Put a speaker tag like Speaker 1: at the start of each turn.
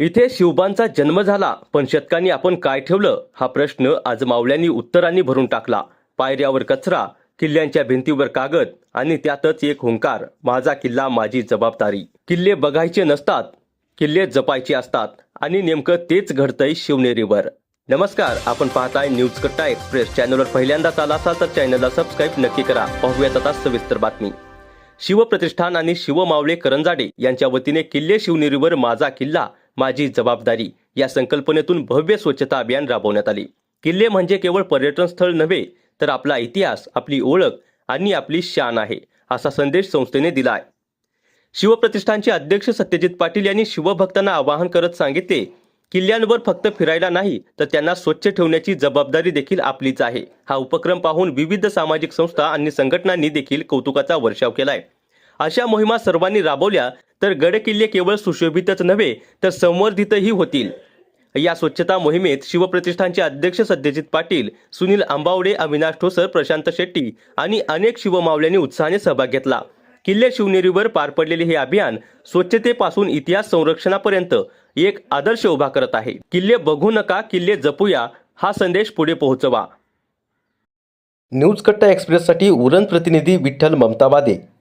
Speaker 1: इथे शिवबांचा जन्म झाला, पण शतकांनी आपण काय ठेवलं हा प्रश्न आज मावळ्यांनी उत्तरांनी भरून टाकला. पायऱ्यावर कचरा, किल्ल्यांच्या भिंतीवर कागद आणि त्यातच एक हुंकार, माझा किल्ला माझी जबाबदारी. किल्ले बघायचे नसतात, किल्ले जपायचे असतात आणि नेमकं तेच घडतंय शिवनेरीवर. नमस्कार, आपण पाहताय न्यूज कट्टा एक्सप्रेस. चॅनलवर पहिल्यांदाच आला असाल तर चॅनलला सबस्क्राईब नक्की करा. पाहूयात आता सविस्तर बातमी. शिवप्रतिष्ठान आणि शिवमावळे करंजाडे यांच्या वतीने किल्ले शिवनेरीवर माझा किल्ला माझी जबाबदारी या संकल्पनेतून भव्य स्वच्छता अभियान राबवण्यात आले. किल्ले म्हणजे केवळ पर्यटन स्थळ नव्हे, तर आपला इतिहास, आपली ओळख आणि आपली शान आहे, असा संदेश संस्थेने दिलाय. शिवप्रतिष्ठानचे अध्यक्ष सत्यजित पाटील यांनी शिवभक्तांना आवाहन करत सांगितले, किल्ल्यांवर फक्त फिरायला नाही, तर त्यांना स्वच्छ ठेवण्याची जबाबदारी देखील आपलीच आहे. हा उपक्रम पाहून विविध सामाजिक संस्था आणि संघटनांनी देखील कौतुकाचा वर्षाव केलाय. अशा मोहिमा सर्वांनी राबवल्या तर गड किल्ले केवळ सुशोभितच नव्हे, तर संवर्धितही होतील. या स्वच्छता मोहिमेत शिवप्रतिष्ठानचे अध्यक्ष सत्यजित पाटील, सुनील आंबावडे, अविनाश ठोसर, प्रशांत शेट्टी आणि अनेक शिवमावल्यांनी उत्साहाने सहभाग घेतला. किल्ले शिवनेरीवर पार पडलेले हे अभियान स्वच्छतेपासून इतिहास संरक्षणापर्यंत एक आदर्श उभा करत आहे. किल्ले बघू नका, किल्ले जपूया हा संदेश पुढे पोहोचवा. न्यूज कट्टा एक्सप्रेससाठी उरण प्रतिनिधी विठ्ठल ममतावादे.